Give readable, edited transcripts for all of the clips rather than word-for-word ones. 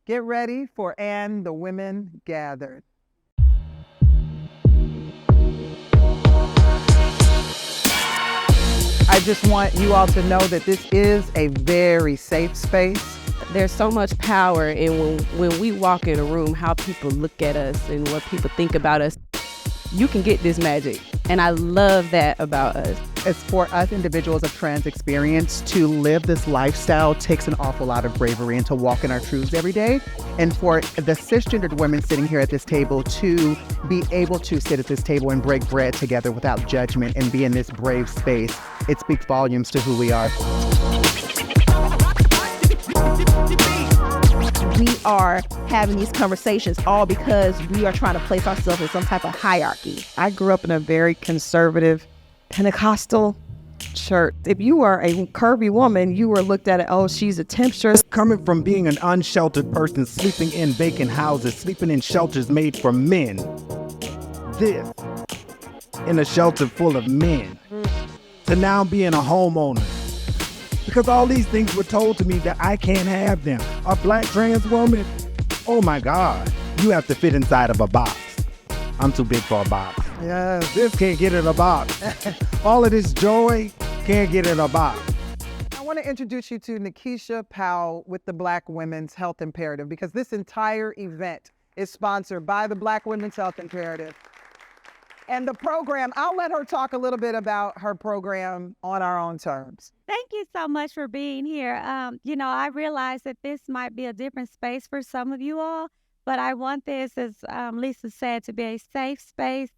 Get ready for And the Women Gathered. I just want you all to know that this is a very safe space. There's so much power in when we walk in a room, how people look at us and what people think about us. You can get this magic, and I love that about us. It's for us individuals of trans experience to live this lifestyle takes an awful lot of bravery and to walk in our truths every day. And for the cisgendered women sitting here at this table to be able to sit at this table and break bread together without judgment and be in this brave space, it speaks volumes to who we are. We are having these conversations all because we are trying to place ourselves in some type of hierarchy. I grew up in a very conservative Pentecostal church. If you were a curvy woman, you were looked at, oh, she's a temptress. Coming from being an unsheltered person, sleeping in vacant houses, sleeping in shelters made for men, this, in a shelter full of men, to now being a homeowner. Because all these things were told to me that I can't have them. A black trans woman, oh my God, you have to fit inside of a box. I'm too big for a box. Yeah, This can't get in a box. All of this joy can't get in a box. I want to introduce you to Nakesha Powell with the Black Women's Health Imperative, because this entire event is sponsored by the Black Women's Health Imperative. And the program, I'll let her talk a little bit about her program on our own terms. Thank you so much for being here. I realize that this might be a different space for some of you all, but I want this, as Lisa said, to be a safe space.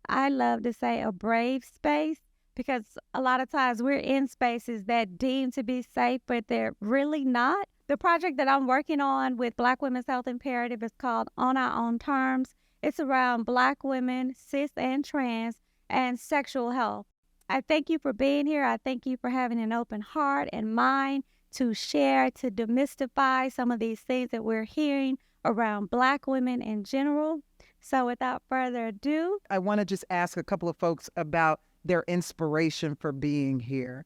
I love to say a brave space, because a lot of times we're in spaces that deem to be safe, but they're really not. The project that I'm working on with Black Women's Health Imperative is called On Our Own Terms. It's around Black women, cis and trans, and sexual health. I thank you for being here. I thank you for having an open heart and mind to share, to demystify some of these things that we're hearing around Black women in general. So without further ado, I want to just ask a couple of folks about their inspiration for being here.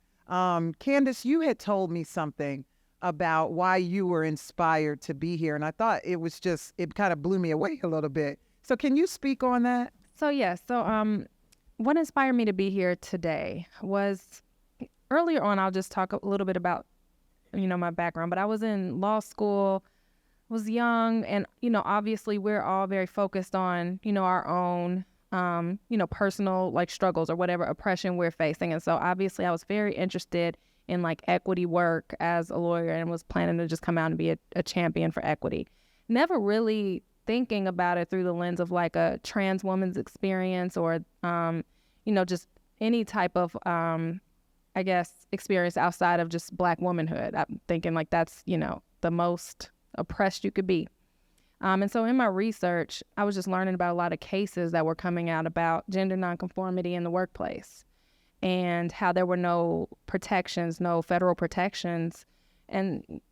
Candace, you had told me something about why you were inspired to be here, and I thought it kind of blew me away a little bit. So can you speak on that? What inspired me to be here today was earlier on, I'll just talk a little bit about, my background, but I was in law school, was young, and, obviously we're all very focused on, our own, personal struggles or whatever oppression we're facing. And so obviously I was very interested in equity work as a lawyer and was planning to just come out and be a champion for equity. Never really thinking about it through the lens of a trans woman's experience or, just any type of, experience outside of just Black womanhood. I'm thinking that's, the most oppressed you could be. And so in my research, I was just learning about a lot of cases that were coming out about gender nonconformity in the workplace and how there were no protections, no federal protections. And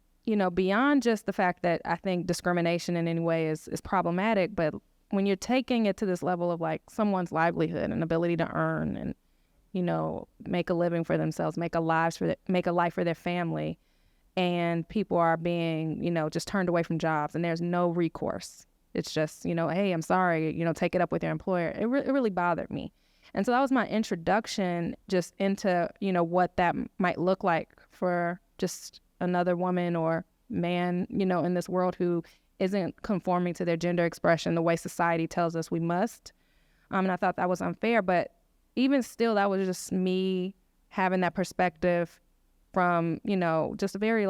beyond just the fact that I think discrimination in any way is problematic, but when you're taking it to this level of someone's livelihood and ability to earn and, make a living for themselves, make a life for their family, and people are being, just turned away from jobs and there's no recourse. It's just, hey, I'm sorry, take it up with your employer. It really bothered me. And so that was my introduction just into, what that might look like for just another woman or man, in this world who isn't conforming to their gender expression the way society tells us we must. And I thought that was unfair, but even still, that was just me having that perspective from, just a very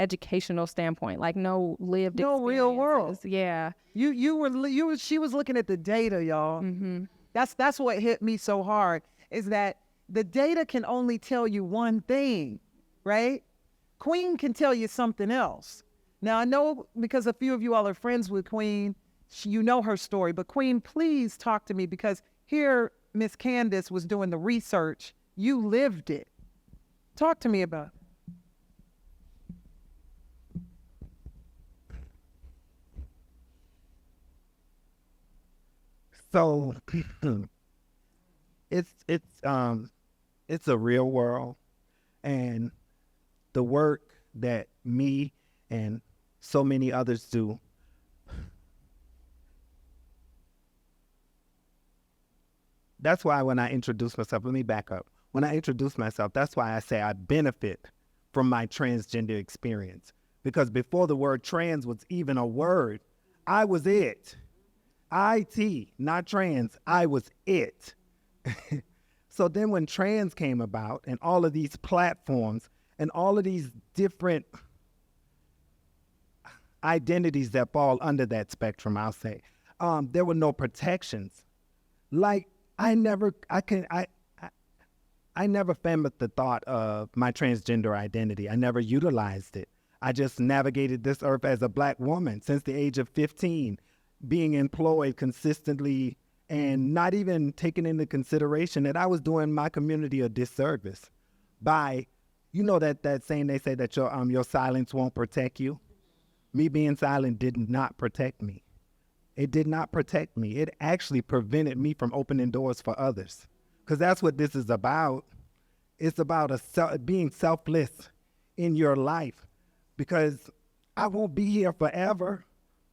educational standpoint, no lived No real world. Yeah. She was looking at the data, y'all. Mm-hmm. That's what hit me so hard, is that the data can only tell you one thing, right? Queen can tell you something else. Now, I know because a few of you all are friends with Queen, you know her story, but Queen, please talk to me, because here Miss Candace was doing the research. You lived it. Talk to me about it. So it's a real world, and the work that me and so many others do. That's why when I introduce myself, let me back up. When I introduce myself, that's why I say I benefit from my transgender experience. Because before the word trans was even a word, I was it. IT, not trans, I was it. So then when trans came about and all of these platforms and all of these different identities that fall under that spectrum, I'll say, there were no protections. Like I never fathomed the thought of my transgender identity. I never utilized it. I just navigated this earth as a Black woman since the age of 15, being employed consistently and not even taking into consideration that I was doing my community a disservice by, you know, that saying they say that your silence won't protect you. Me being silent did not protect me. It did not protect me. It actually prevented me from opening doors for others. Because that's what this is about. It's about being selfless in your life. Because I won't be here forever.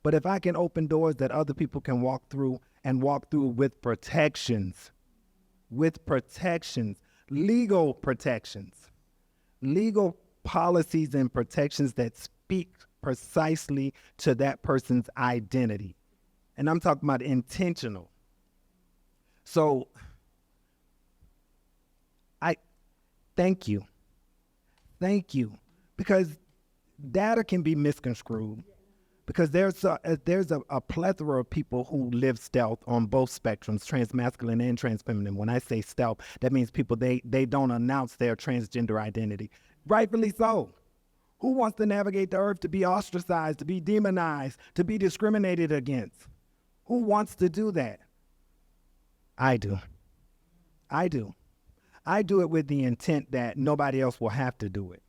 But if I can open doors that other people can walk through and walk through with protections, legal policies and protections that speak precisely to that person's identity. And I'm talking about intentional. So I thank you. Because data can be misconstrued. Because there's a plethora of people who live stealth on both spectrums, transmasculine and transfeminine. When I say stealth, that means people, they don't announce their transgender identity. Rightfully so. Who wants to navigate the earth to be ostracized, to be demonized, to be discriminated against? Who wants to do that? I do. I do it with the intent that nobody else will have to do it.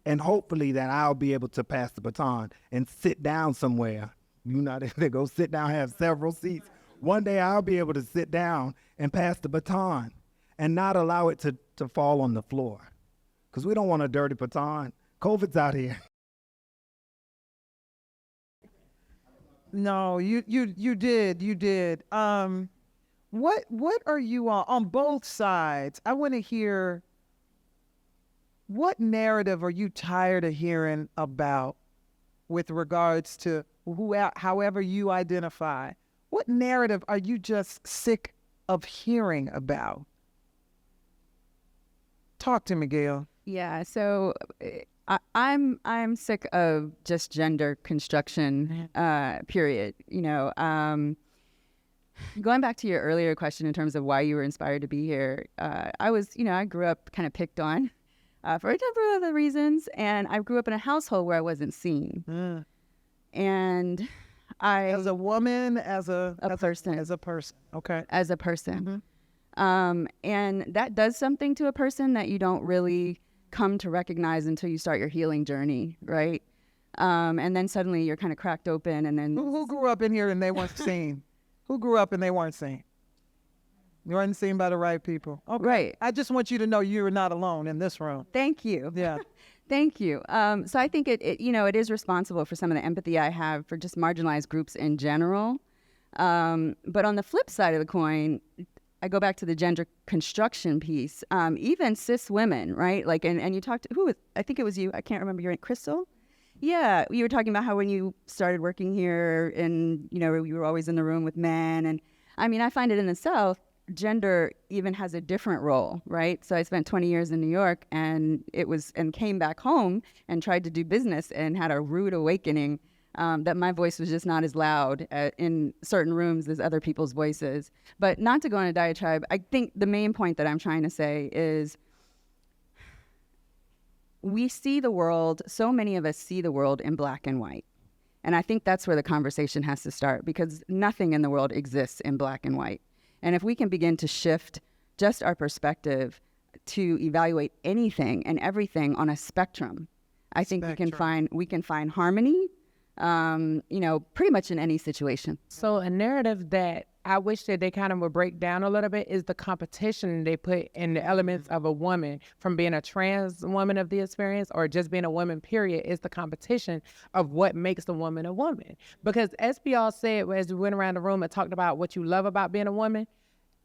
And hopefully that I'll be able to pass the baton and sit down somewhere. You know, they go sit down, have several seats. One day I'll be able to sit down and pass the baton and not allow it to fall on the floor. Because we don't want a dirty baton. COVID's out here. No, you did. What are you on both sides? I want to hear, what narrative are you tired of hearing about with regards to however you identify? What narrative are you just sick of hearing about? Talk to me, Gail. Yeah, so I'm sick of just gender construction, period. You know, going back to your earlier question in terms of why you were inspired to be here, I grew up kind of picked on for a number of other reasons, and I grew up in a household where I wasn't seen. And As a woman, as a person. As a person. Okay. As a person. And that does something to a person that you don't really come to recognize until you start your healing journey, right? And then suddenly you're kind of cracked open, and then... Who grew up in here and they weren't seen? Who grew up and they weren't seen? You weren't seen by the right people. Okay. Right. I just want you to know you're not alone in this room. Thank you. Yeah. Thank you. So I think it is responsible for some of the empathy I have for just marginalized groups in general. But on the flip side of the coin, I go back to the gender construction piece. Even cis women, right? Like, and you talked to, I think it was you. I can't remember your name. Crystal? Yeah, you were talking about how when you started working here and, you were always in the room with men. And I mean, I find it in the South, gender even has a different role, right? So I spent 20 years in New York and came back home and tried to do business and had a rude awakening that my voice was just not as loud in certain rooms as other people's voices. But not to go on a diatribe, I think the main point that I'm trying to say is we see the world, so many of us see the world in black and white. And I think that's where the conversation has to start, because nothing in the world exists in black and white. And if we can begin to shift just our perspective to evaluate anything and everything on a spectrum, I think we can find harmony, pretty much in any situation. So a narrative that I wish that they kind of would break down a little bit is the competition they put in the elements of a woman, from being a trans woman of the experience or just being a woman, period, is the competition of what makes a woman a woman. Because as we all said, as we went around the room and talked about what you love about being a woman,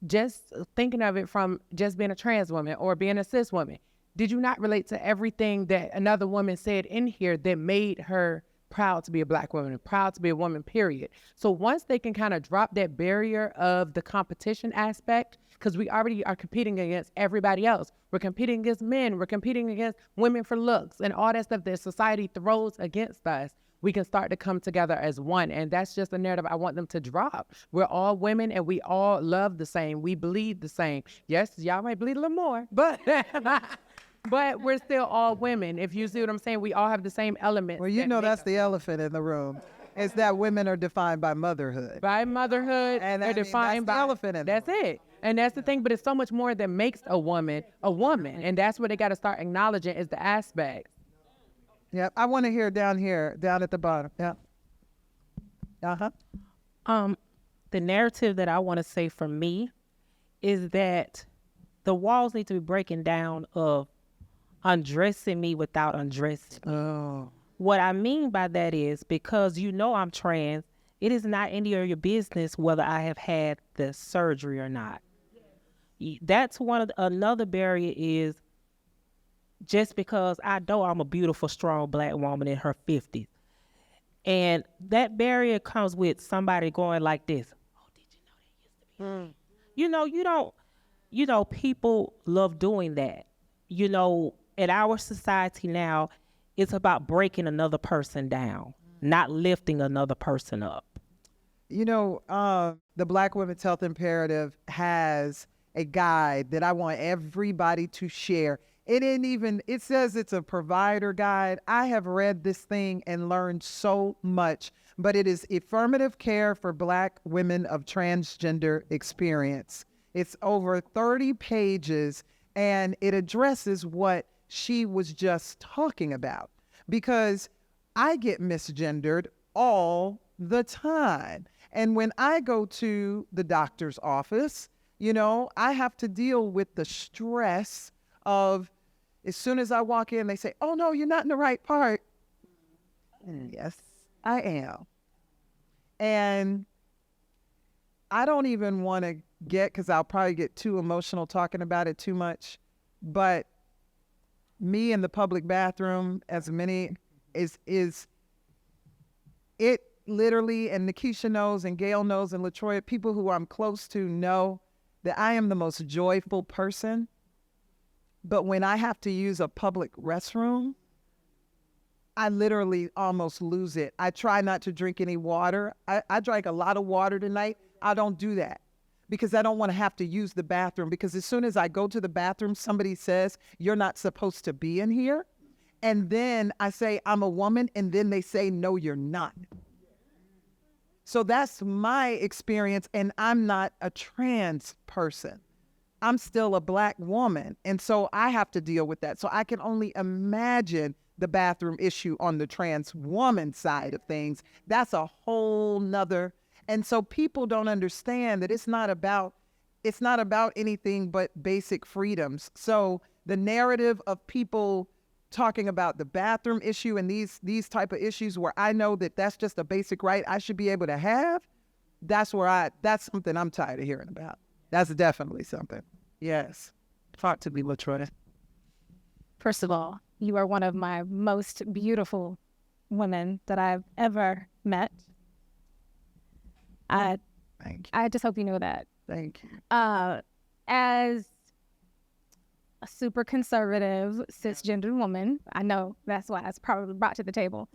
just thinking of it from just being a trans woman or being a cis woman, did you not relate to everything that another woman said in here that made her proud to be a Black woman, proud to be a woman, period? So once they can kind of drop that barrier of the competition aspect, because we already are competing against everybody else. We're competing against men. We're competing against women for looks and all that stuff that society throws against us. We can start to come together as one. And that's just a narrative I want them to drop. We're all women and we all love the same. We bleed the same. Yes, y'all might bleed a little more, but but we're still all women. If you see what I'm saying, we all have the same elements. Well, you know that's the elephant in the room. Is that women are defined by motherhood. By motherhood, And they're defined by the elephant in the that's room. it. And that's the thing, but it's so much more that makes a woman. And that's what they got to start acknowledging is the aspects. Yep. I want to hear down here, down at the bottom. Yeah. The narrative that I want to say for me is that the walls need to be breaking down of undressing me without undressing. Oh. What I mean by that is, because you know I'm trans, it is not any of your business whether I have had the surgery or not. That's another barrier is just because I know I'm a beautiful, strong Black woman in her 50s. And that barrier comes with somebody going like this. Oh, did you know that used to be? You know, people love doing that. You know, in our society now, it's about breaking another person down, not lifting another person up. You know, the Black Women's Health Imperative has a guide that I want everybody to share. It says it's a provider guide. I have read this thing and learned so much, but it is affirmative care for Black women of transgender experience. It's over 30 pages and it addresses what she was just talking about, because I get misgendered all the time. And when I go to the doctor's office, you know, I have to deal with the stress of, as soon as I walk in, they say, oh no, you're not in the right part. Yes, I am. And I don't even want to because I'll probably get too emotional talking about it too much, but me in the public bathroom, as many is it literally, and Nakesha knows and Gail knows and LaTroya, people who I'm close to know that I am the most joyful person. But when I have to use a public restroom, I literally almost lose it. I try not to drink any water. I drank a lot of water tonight. I don't do that because I don't want to have to use the bathroom, because as soon as I go to the bathroom, somebody says, you're not supposed to be in here. And then I say, I'm a woman. And then they say, no, you're not. So that's my experience. And I'm not a trans person. I'm still a Black woman. And so I have to deal with that. So I can only imagine the bathroom issue on the trans woman side of things. That's a whole nother. And so people don't understand that it's not about anything but basic freedoms. So the narrative of people talking about the bathroom issue and these type of issues where I know that that's just a basic right I should be able to have, that's something I'm tired of hearing about. That's definitely something. Yes. Talk to me, LaTroya. First of all, you are one of my most beautiful women that I've ever met. Thank you. I just hope you know that. Thank you. As a super conservative cisgender woman, I know that's why it's probably brought to the table.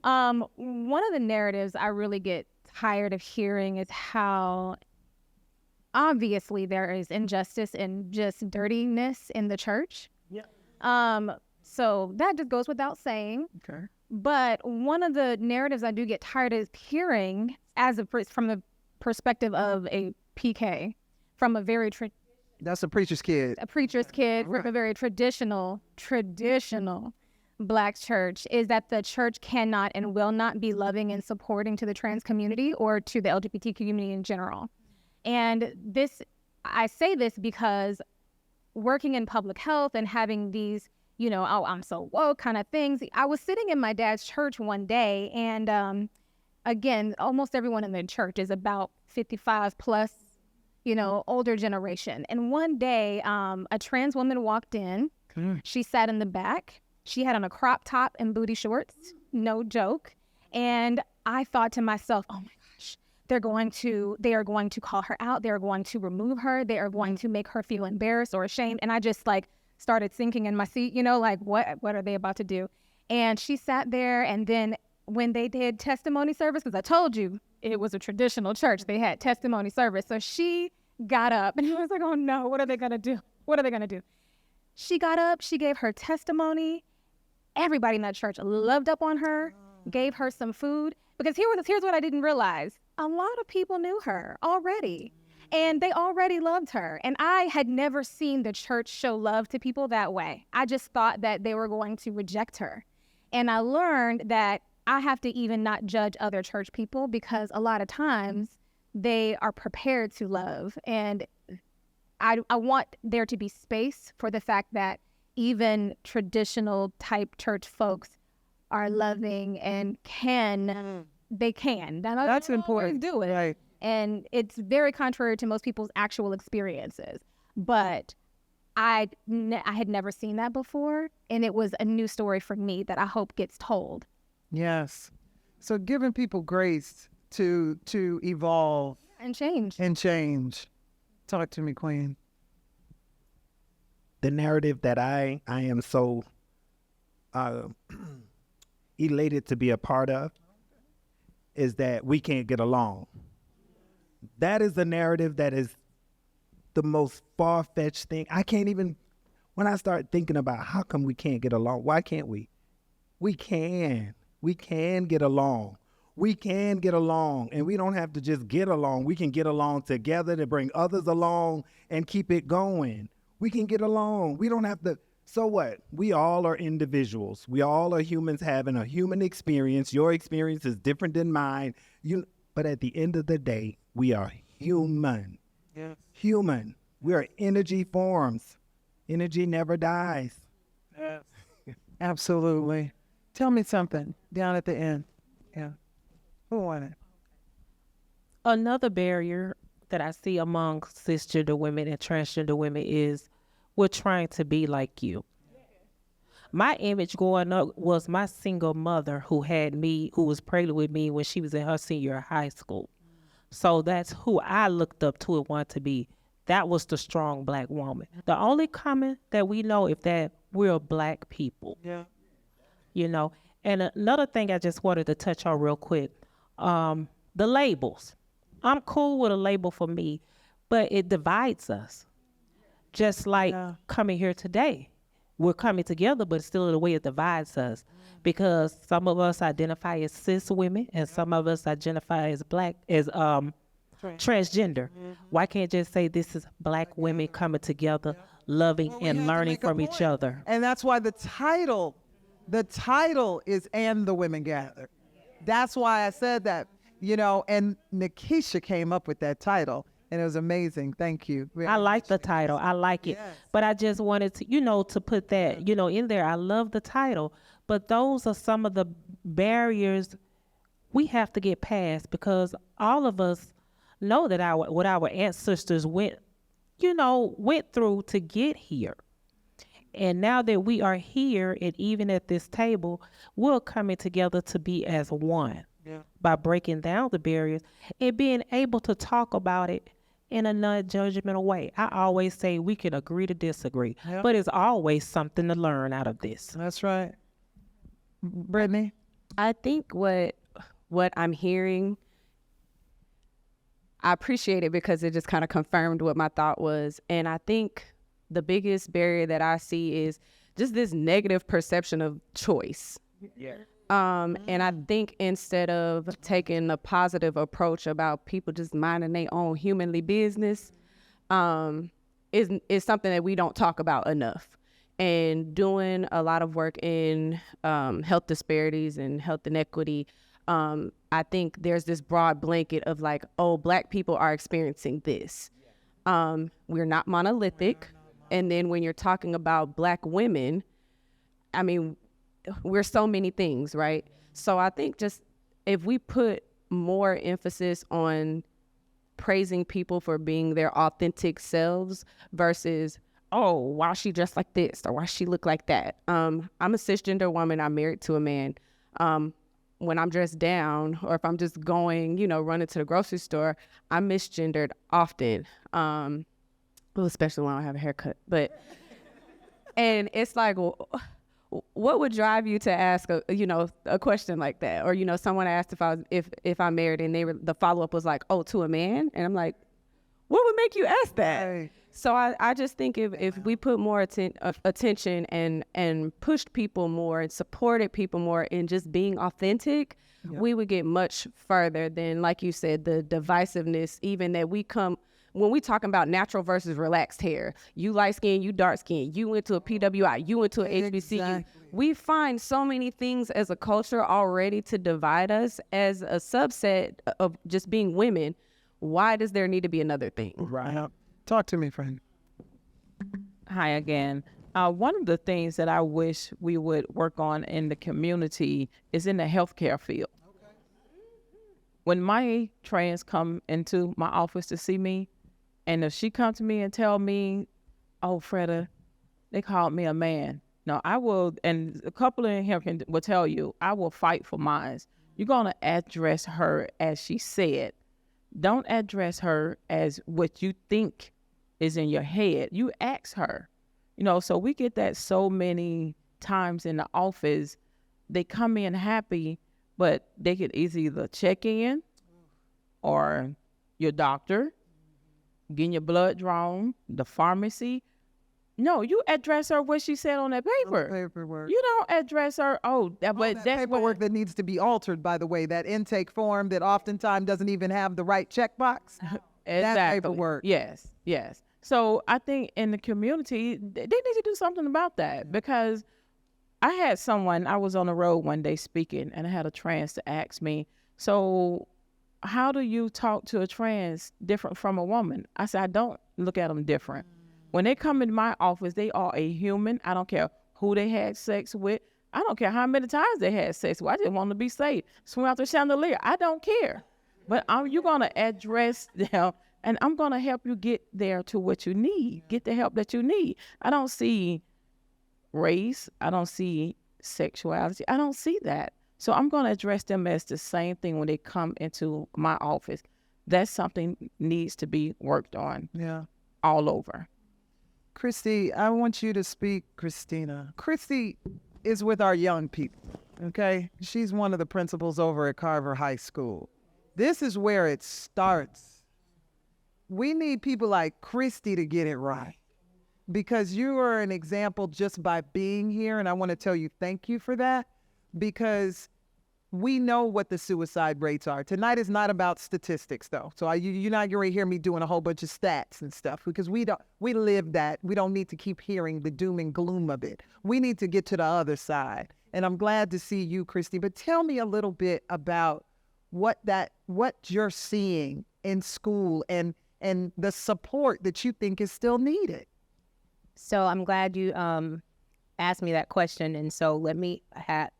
One of the narratives I really get tired of hearing is how obviously there is injustice and just dirtiness in the church. Yeah. So that just goes without saying. Okay. But one of the narratives I do get tired of hearing from the perspective of a PK, from a very that's a preacher's kid. A preacher's kid Right. from a very traditional Black church, is that the church cannot and will not be loving and supporting to the trans community or to the LGBTQ community in general. And I say this because working in public health and having these, oh, I'm so woke kind of things. I was sitting in my dad's church one day, and again, almost everyone in the church is about 55 plus, older generation. And one day, a trans woman walked in. She sat in the back. She had on a crop top and booty shorts, no joke. And I thought to myself, oh my gosh, they are going to call her out. They're going to remove her. They are going to make her feel embarrassed or ashamed. And I just started sinking in my seat, what are they about to do? And she sat there, and then when they did testimony service, because I told you it was a traditional church, they had testimony service. So she got up, and I was like, oh no, what are they going to do? What are they going to do? She got up, she gave her testimony. Everybody in that church loved up on her, gave her some food. Because here's what I didn't realize. A lot of people knew her already, and they already loved her. And I had never seen the church show love to people that way. I just thought that they were going to reject her. And I learned that I have to even not judge other church people, because a lot of times they are prepared to love. And I want there to be space for the fact that even traditional type church folks are loving and they can. That's important. Do it. Right. And it's very contrary to most people's actual experiences. But I had never seen that before, and it was a new story for me that I hope gets told. Yes. So giving people grace to evolve And change. Talk to me, Queen. The narrative that I am so elated to be a part of is that we can't get along. That is the narrative that is the most far-fetched thing. I can't even, when I start thinking about how come we can't get along, why can't we? We can get along. We can get along, and we don't have to just get along. We can get along together to bring others along and keep it going. We can get along. We don't have to. So what? We all are individuals. We all are humans having a human experience. Your experience is different than mine. But at the end of the day, we are human. Yes. Human. We are energy forms. Energy never dies. Yes. Absolutely. Tell me something down at the end. Yeah. Who wanted? Another barrier that I see among cisgender women and transgender women is we're trying to be like you. My image growing up was my single mother who was pregnant with me when she was in her senior year of high school. So that's who I looked up to and wanted to be. That was the strong Black woman. The only comment that we know is that we're Black people. Yeah. And another thing I just wanted to touch on real quick, the labels. I'm cool with a label for me, but it divides us. Just like coming here today. We're coming together, but still in a way it divides us, because some of us identify as cis women and some of us identify as Black, as transgender. Why can't just say this is Black women coming together, loving and learning from each other? And that's why the title is "And the Women Gather." That's why I said that, and Nakesha came up with that title, and it was amazing. Thank you. I like the title. I like it. Yes. But I just wanted to, to put that, in there. I love the title, but those are some of the barriers we have to get past, because all of us know that what our ancestors went through to get here. And now that we are here, and even at this table, we're coming together to be as one by breaking down the barriers and being able to talk about it in a non-judgmental way. I always say we can agree to disagree, but it's always something to learn out of this. That's right. Brittany? I think what I'm hearing, I appreciate it because it just kind of confirmed what my thought was. And I think the biggest barrier that I see is just this negative perception of choice. Yeah. And I think instead of taking a positive approach about people just minding their own humanly business, is something that we don't talk about enough. And doing a lot of work in health disparities and health inequity, I think there's this broad blanket of like, oh, Black people are experiencing this. We're not monolithic. And then when you're talking about Black women, I mean, we're so many things, right? So I think just if we put more emphasis on praising people for being their authentic selves versus, oh, why she dressed like this or why she look like that. I'm a cisgender woman. I'm married to a man. When I'm dressed down or if I'm just going, running to the grocery store, I'm misgendered often. Well, especially when I don't have a haircut. And it's like, well, what would drive you to ask a question like that? Or, someone asked if I'm married and the follow-up was like, oh, to a man? And I'm like, what would make you ask that? Right. So I just think if we put more attention and pushed people more and supported people more in just being authentic, we would get much further than, like you said, the divisiveness, even that when we talking about natural versus relaxed hair. You light skin, you dark skin, you went to a PWI, you went to a HBCU. Exactly. We find so many things as a culture already to divide us as a subset of just being women. Why does there need to be another thing? Right. Talk to me, friend. Hi again. One of the things that I wish we would work on in the community is in the healthcare field. Okay. When my trans come into my office to see me, and if she come to me and tell me, oh, Freda, they called me a man. No, I will, and a couple in here will tell you, I will fight for mine. You're going to address her as she said. Don't address her as what you think is in your head. You ask her. So we get that so many times in the office. They come in happy, but they could either check in or your doctor, getting your blood drawn, the pharmacy. No, you address her what she said on that paper. Paperwork. You don't address her, but That that's paperwork that needs to be altered, by the way, that intake form that oftentimes doesn't even have the right checkbox. That paperwork. Yes. So I think in the community, they need to do something about that, because I had someone, I was on the road one day speaking, and I had a trans to ask me, so how do you talk to a trans different from a woman? I said, I don't look at them different. When they come into my office, they are a human. I don't care who they had sex with. I don't care how many times they had sex with. I just want to be safe. Swim out the chandelier. I don't care. But you're going to address them, and I'm going to help you get there to what you need. Get the help that you need. I don't see race. I don't see sexuality. I don't see that. So I'm going to address them as the same thing when they come into my office. That's something needs to be worked on. Yeah. All over. Christy, I want you to speak, Christina. Christy is with our young people, okay? She's one of the principals over at Carver High School. This is where it starts. We need people like Christy to get it right, because you are an example just by being here, and I want to tell you thank you for that, because we know what the suicide rates are. Tonight is not about statistics, though. So you're not going to hear me doing a whole bunch of stats and stuff, because we live that. We don't need to keep hearing the doom and gloom of it. We need to get to the other side. And I'm glad to see you, Christy. But tell me a little bit about what you're seeing in school and the support that you think is still needed. So I'm glad you asked me that question. And so let me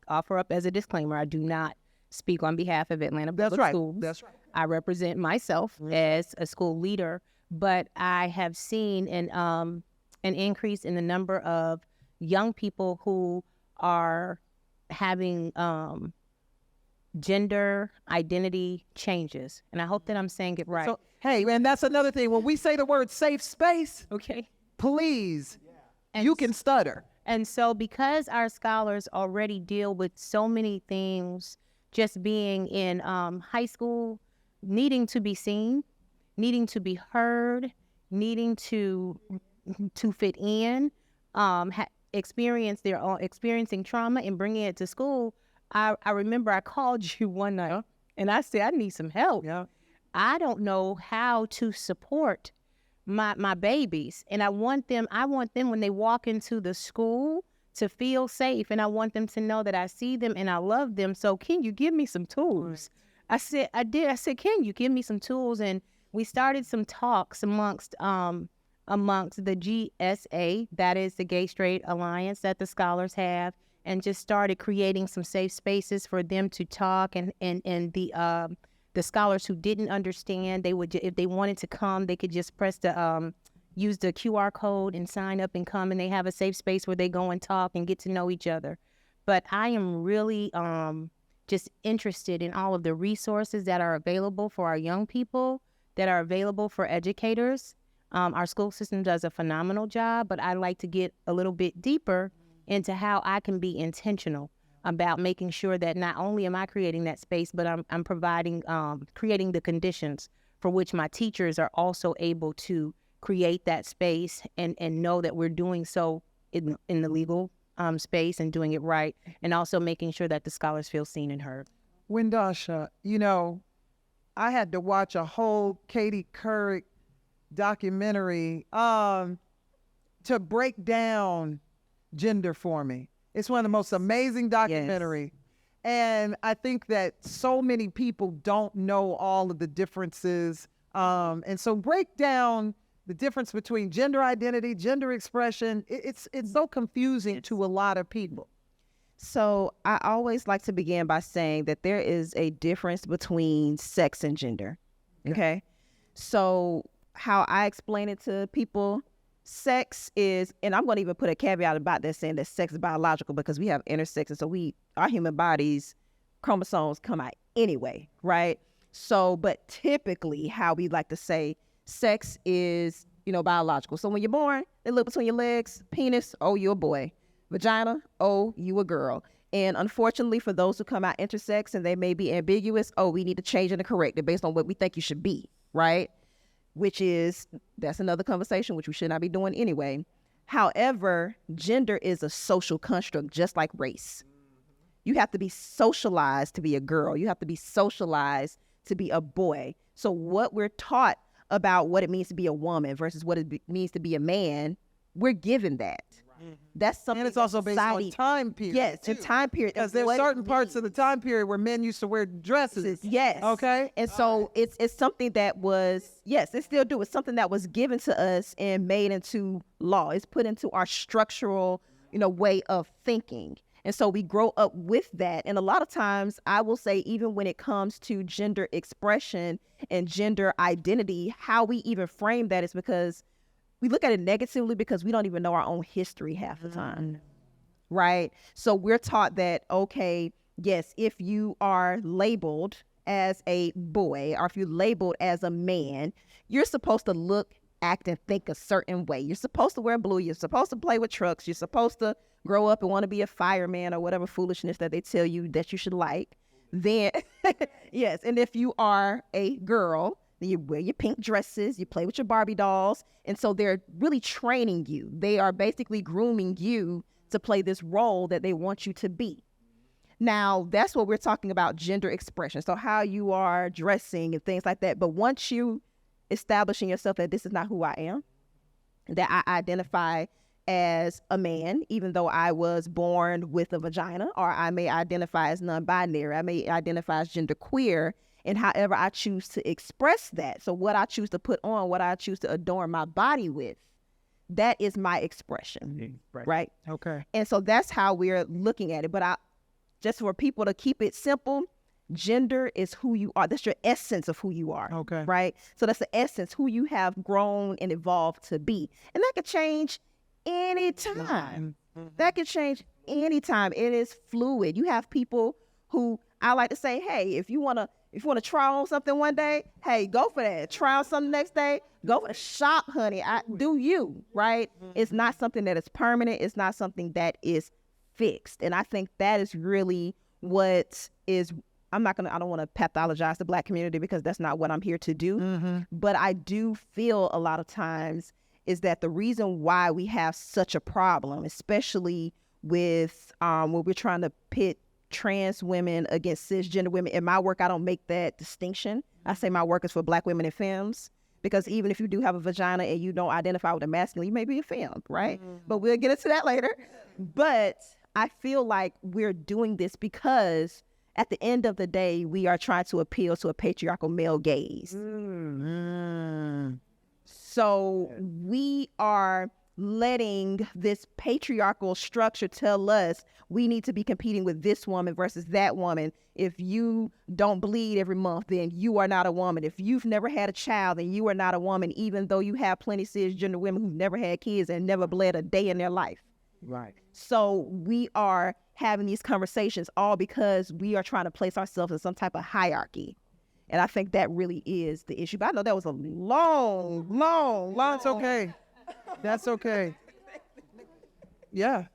offer up as a disclaimer, I do not speak on behalf of Atlanta Public Schools. That's right. I represent myself as a school leader, but I have seen an increase in the number of young people who are having gender identity changes. And I hope that I'm saying it right. So, hey, and that's another thing. When we say the word safe space, okay, please, you can stutter. And so because our scholars already deal with so many things, just being in high school, needing to be seen, needing to be heard, needing to fit in, experiencing trauma and bringing it to school. I remember I called you one night and I said, I need some help. Yeah. I don't know how to support my babies. And I want them when they walk into the school to feel safe, and I want them to know that I see them and I love them. So can you give me some tools? I said, can you give me some tools? And we started some talks amongst the GSA, that is the Gay Straight Alliance that the scholars have, and just started creating some safe spaces for them to talk. And the scholars who didn't understand, they would, if they wanted to come, they could just press the use the QR code and sign up and come, and they have a safe space where they go and talk and get to know each other. But I am really just interested in all of the resources that are available for our young people, that are available for educators. Our school system does a phenomenal job, but I'd like to get a little bit deeper into how I can be intentional about making sure that not only am I creating that space, but I'm providing, creating the conditions for which my teachers are also able to create that space and know that we're doing so in the legal space and doing it right, and also making sure that the scholars feel seen and heard. Windasha, you know, I had to watch a whole Katie Couric documentary to break down gender for me. It's one of the most amazing documentaries. Yes. And I think that so many people don't know all of the differences. And so break down the difference between gender identity, gender expression. It's so confusing to a lot of people. So I always like to begin by saying that there is a difference between sex and gender. Okay. So how I explain it to people, sex is, and I'm going to even put a caveat about that, saying that sex is biological, because we have intersex, and so our human bodies, chromosomes come out anyway, right? So, but typically how we like to say sex is, biological. So when you're born, they look between your legs, penis, oh, you're a boy. Vagina, oh, you a girl. And unfortunately for those who come out intersex and they may be ambiguous, oh, we need to change it and correct it based on what we think you should be, right? That's another conversation, which we should not be doing anyway. However, gender is a social construct, just like race. You have to be socialized to be a girl. You have to be socialized to be a boy. So what we're taught about what it means to be a woman versus what it means to be a man, we're given that. Mm-hmm. That's something. And it's also based on time period. Yes, in time period. Because there's certain parts of the time period where men used to wear dresses. Yes. Okay. And so it's something that was, yes, it still do. It's something that was given to us and made into law. It's put into our structural, way of thinking. And so we grow up with that. And a lot of times I will say, even when it comes to gender expression and gender identity, how we even frame that is because we look at it negatively because we don't even know our own history half the time, right? So we're taught that, okay, yes, if you are labeled as a boy or if you're labeled as a man, you're supposed to look, act, and think a certain way. You're supposed to wear blue. You're supposed to play with trucks. You're supposed to grow up and want to be a fireman or whatever foolishness that they tell you that you should like. Then, yes, and if you are a girl, you wear your pink dresses, you play with your Barbie dolls. And so they're really training you. They are basically grooming you to play this role that they want you to be. Now, that's what we're talking about, gender expression. So how you are dressing and things like that. But once you establish in yourself that this is not who I am, that I identify as a man, even though I was born with a vagina, or I may identify as non-binary, I may identify as genderqueer, and however I choose to express that. So what I choose to put on, what I choose to adorn my body with, that is my expression, right? Okay. And so that's how we're looking at it. But just for people to keep it simple, gender is who you are. That's your essence of who you are. Okay. Right? So that's the essence, who you have grown and evolved to be. And that could change anytime. That could change anytime. It is fluid. You have people who, I like to say, hey, if you want to try on something one day, hey, go for that. Try on something next day, go for shop, honey. Do you, right? It's not something that is permanent. It's not something that is fixed. And I think that is really what is, I don't want to pathologize the Black community because that's not what I'm here to do. But I do feel a lot of times is that the reason why we have such a problem, especially with when we're trying to pit trans women against cisgender women. In my work, I don't make that distinction. I say my work is for Black women and femmes because even if you do have a vagina and you don't identify with a masculine, you may be a femme, right? But we'll get into that later. But I feel like we're doing this because at the end of the day, we are trying to appeal to a patriarchal male gaze. So we are letting this patriarchal structure tell us we need to be competing with this woman versus that woman. If you don't bleed every month, then you are not a woman. If you've never had a child, then you are not a woman, even though you have plenty of cisgender women who've never had kids and never bled a day in their life. Right. So we are having these conversations all because we are trying to place ourselves in some type of hierarchy. And I think that really is the issue. But I know that was a long. That's okay. That's okay. Yeah.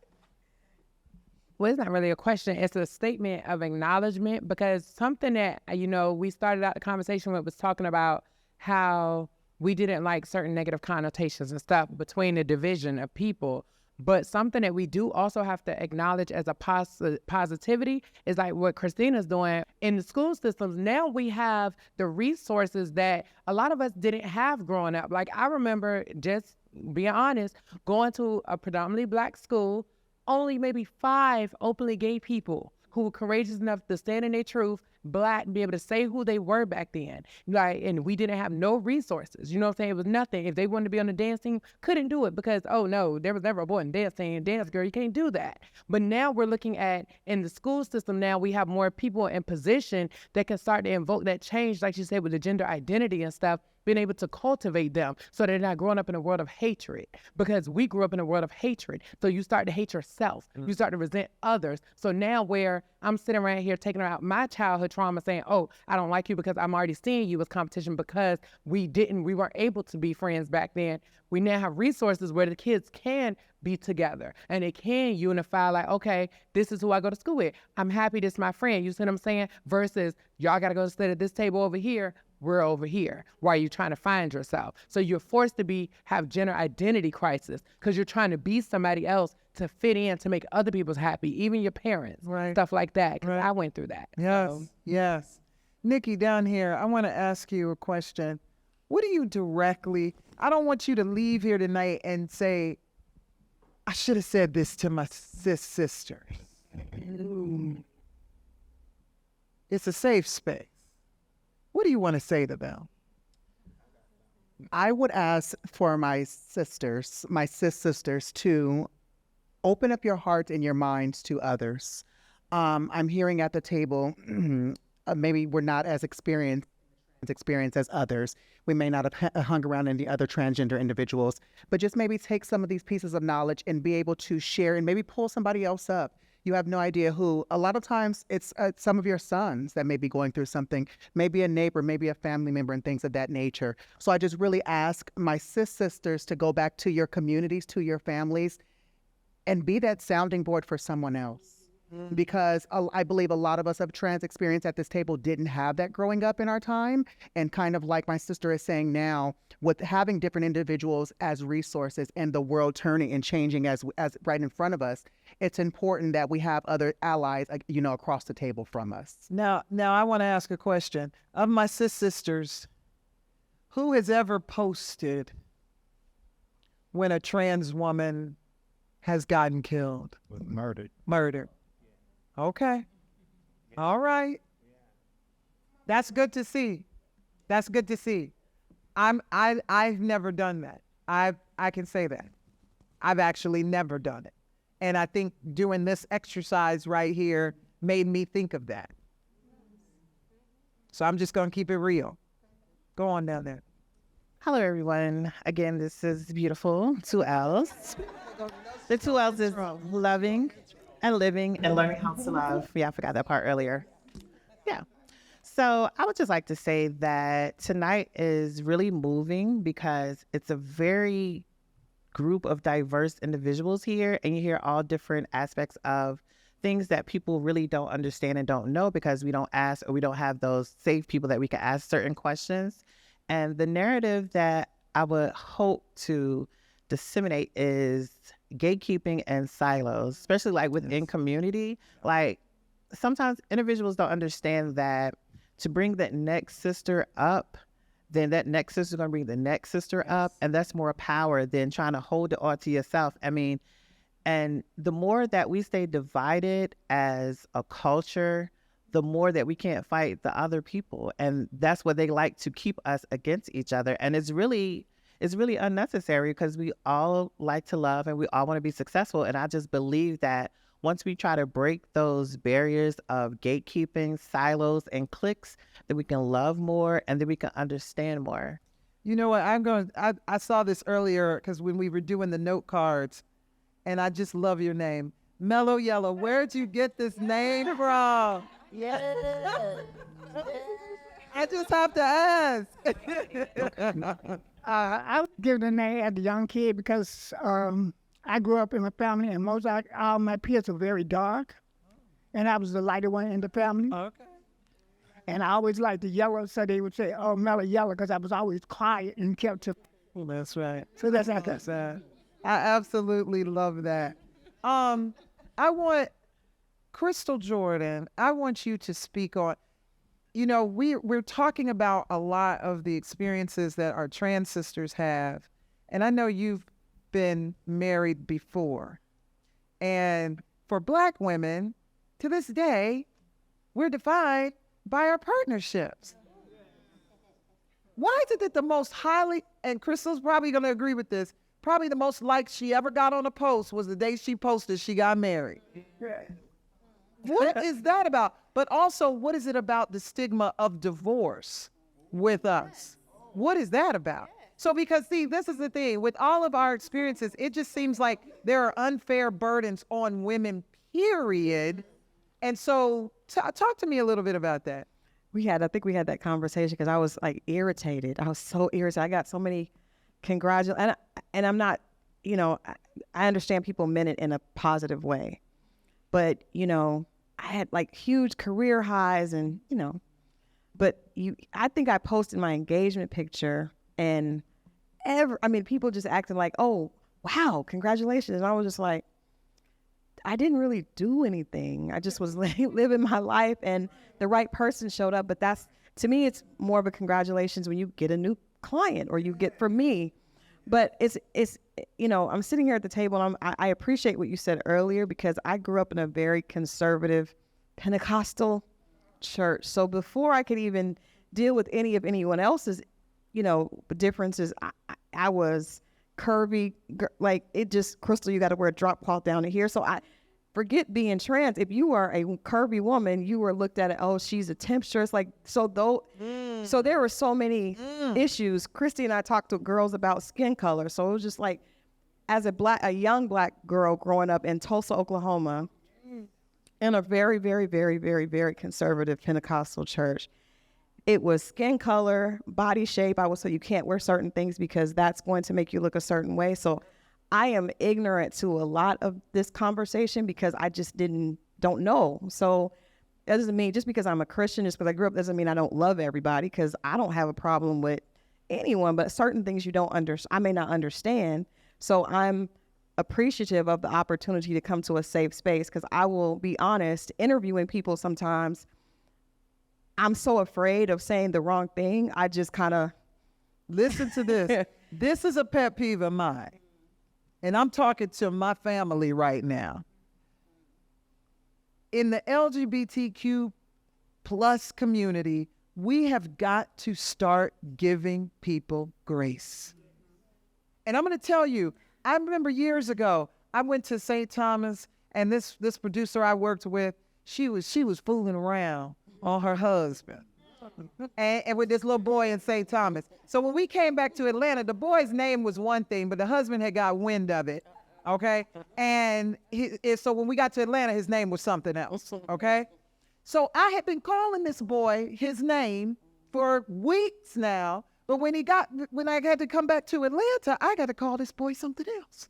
Well, it's not really a question. It's a statement of acknowledgement, because something that, we started out the conversation with was talking about how we didn't like certain negative connotations and stuff between the division of people. But something that we do also have to acknowledge as a positivity is like what Christina's doing in the school systems. Now we have the resources that a lot of us didn't have growing up. Like I remember, just being honest, going to a predominantly Black school, only maybe 5 openly gay people who were courageous enough to stand in their truth, Black, and be able to say who they were back then. Like, and we didn't have no resources. You know what I'm saying? It was nothing. If they wanted to be on the dance team, couldn't do it because, oh no, there was never a boy in dance team, dance girl, you can't do that. But now we're looking at, in the school system now, we have more people in position that can start to invoke that change, like you said, with the gender identity and stuff, being able to cultivate them so they're not growing up in a world of hatred, because we grew up in a world of hatred. So you start to hate yourself. You start to resent others. So now where I'm sitting right here taking out my childhood trauma saying, oh, I don't like you because I'm already seeing you as competition because we weren't able to be friends back then. We now have resources where the kids can be together and they can unify, like, okay, this is who I go to school with. I'm happy this is my friend. You see what I'm saying? Versus y'all got to go sit at this table over here. We're over here. Why are you trying to find yourself? So you're forced to have gender identity crisis because you're trying to be somebody else to fit in, to make other people's happy, even your parents, Right. stuff like that. 'Cause Right. I went through that. Yes, So, yes. Nikki, down here, I want to ask you a question. What do you directly, I don't want you to leave here tonight and say, I should have said this to my cis sister. It's a safe space. What do you want to say to them? I would ask for my sisters, my cis sisters, to open up your heart and your minds to others. I'm hearing at the table, maybe we're not as experienced as others. We may not have hung around any other transgender individuals, but just maybe take some of these pieces of knowledge and be able to share and maybe pull somebody else up. You have no idea who. A lot of times it's some of your sons that may be going through something, maybe a neighbor, maybe a family member, and things of that nature. So I just really ask my cis sisters to go back to your communities, to your families, and be that sounding board for someone else. Because I believe a lot of us of trans experience at this table didn't have that growing up in our time. And kind of like my sister is saying now, with having different individuals as resources and the world turning and changing as right in front of us, it's important that we have other allies, across the table from us. Now I want to ask a question. Of my cis sisters, who has ever posted when a trans woman has gotten killed? Murdered. Murdered. Okay. All right. That's good to see. That's good to see. I've never done that. I can say that. I've actually never done it. And I think doing this exercise right here made me think of that. So I'm just going to keep it real. Go on down there. Hello, everyone. Again, this is beautiful. 2 L's. The 2 L's is loving and living and learning how to love. Yeah, I forgot that part earlier. Yeah. So I would just like to say that tonight is really moving because it's a very group of diverse individuals here, and you hear all different aspects of things that people really don't understand and don't know because we don't ask, or we don't have those safe people that we can ask certain questions. And the narrative that I would hope to disseminate is gatekeeping and silos, especially like within community. Like sometimes individuals don't understand that to bring that next sister up, then that next sister is going to bring the next sister up. And that's more power than trying to hold it all to yourself. I mean, and the more that we stay divided as a culture, the more that we can't fight the other people. And that's what they like, to keep us against each other. And it's really unnecessary, because we all like to love and we all want to be successful. And I just believe that once we try to break those barriers of gatekeeping, silos, and cliques, that we can love more and that we can understand more. You know what? I saw this earlier because when we were doing the note cards, and I just love your name, Mellow Yellow. Where'd you get this name from? Yeah. I just have to ask. I was given the name as a young kid because I grew up in a family, and all my peers were very dark, and I was the lighter one in the family. Okay. And I always liked the yellow, so they would say, "Oh, Mellow Yellow," because I was always quiet and kept to. That's right. So that's how That's I absolutely love that. I want Crystal Jordan. I want you to speak on. You know, we're talking about a lot of the experiences that our trans sisters have, and I know you've been married before. And for Black women, to this day, we're defined by our partnerships. Why is it that the most highly, and Crystal's probably going to agree with this, probably the most likes she ever got on a post was the day she posted she got married? What is that about? But also, what is it about the stigma of divorce with us? What is that about? So, because see, this is the thing, with all of our experiences, it just seems like there are unfair burdens on women, period. And so talk to me a little bit about that. I think we had that conversation because I was like irritated. I was so irritated. I got so many congratulations. And I'm not, I understand people meant it in a positive way. But, I had like huge career highs and, but I think I posted my engagement picture and people just acting like, "Oh, wow, congratulations." And I was just like, I didn't really do anything. I just was living my life and the right person showed up. But to me, it's more of a congratulations when you get a new client or you get, for me. But it's I'm sitting here at the table and I appreciate what you said earlier, because I grew up in a very conservative Pentecostal church. So before I could even deal with anyone else's, differences, I was curvy, like it just, Crystal, you got to wear a drop cloth down to here. So I forget being trans. If you are a curvy woman, you were looked at, oh, she's a temptress. Like, so there were so many issues. Christy and I talked to girls about skin color. So it was just like, as a young Black girl growing up in Tulsa, Oklahoma, in a very, very, very, very, very conservative Pentecostal church, it was skin color, body shape. I would say you can't wear certain things because that's going to make you look a certain way. So I am ignorant to a lot of this conversation because I just don't know. So that doesn't mean, just because I'm a Christian, just because I grew up, doesn't mean I don't love everybody, because I don't have a problem with anyone, but certain things I may not understand. So I'm appreciative of the opportunity to come to a safe space, because I will be honest, interviewing people sometimes, I'm so afraid of saying the wrong thing. I just kind of listen to this. This is a pet peeve of mine. And I'm talking to my family right now. In the LGBTQ plus community, we have got to start giving people grace. And I'm going to tell you, I remember years ago, I went to St. Thomas, and this producer I worked with, she was fooling around on her husband and with this little boy in St. Thomas. So when we came back to Atlanta, the boy's name was one thing, but the husband had got wind of it, okay? And so when we got to Atlanta, his name was something else, okay? So I had been calling this boy his name for weeks now, but when I had to come back to Atlanta, I got to call this boy something else.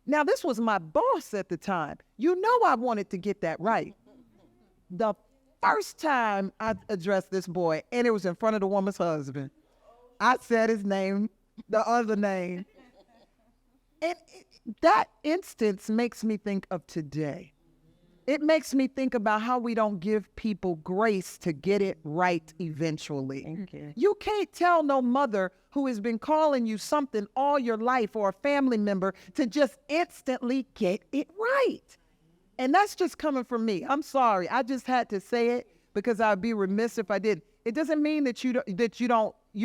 Now, this was my boss at the time. I wanted to get that right. The first time I addressed this boy, and it was in front of the woman's husband, I said his name, the other name. And that instance makes me think of today. it makes me think about how we don't give people grace to get it right eventually. Thank you. You can't tell no mother who has been calling you something all your life, or a family member, to just instantly get it right. And that's just coming from me. I'm sorry. I just had to say it because I'd be remiss if I did. It doesn't mean that you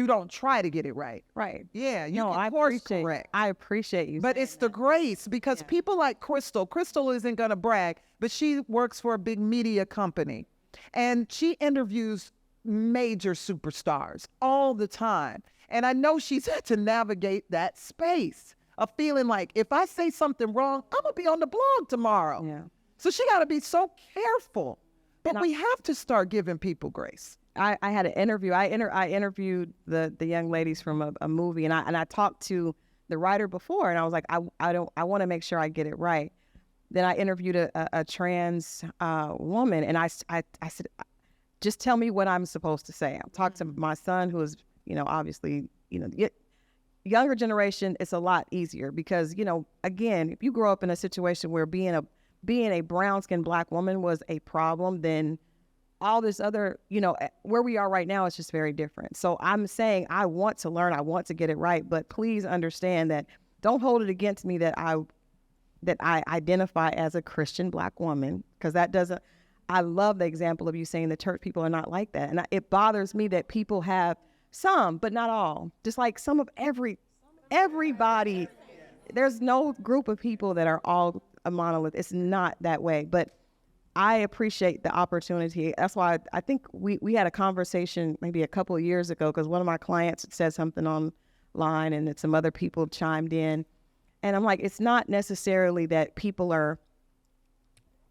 don't try to get it right. Right. Yeah, you No, can I course appreciate. correct. I appreciate you. But it's the grace, because people like Crystal isn't going to brag, but she works for a big media company, and she interviews major superstars all the time. And I know she's had to navigate that space of feeling like, if I say something wrong, I'm going to be on the blog tomorrow. Yeah. So she got to be so careful. But we have to start giving people grace. I had an interview. I interviewed the young ladies from a movie, and I talked to the writer before, and I was like, I want to make sure I get it right. Then I interviewed a trans woman, and I said, just tell me what I'm supposed to say. I talked to my son, who is, obviously, younger generation. It's a lot easier because, again, if you grow up in a situation where being a brown-skinned Black woman was a problem, then all this other, where we are right now is just very different. So I'm saying I want to learn, I want to get it right, but please understand that, don't hold it against me that I identify as a Christian Black woman, because that doesn't, I love the example of you saying the church people are not like that. And it bothers me that people have some, but not all, just like some of everybody. There's no group of people that are all a monolith. It's not that way, but I appreciate the opportunity. That's why I think we had a conversation maybe a couple of years ago, because one of my clients said something online and then some other people chimed in. And I'm like, it's not necessarily that people are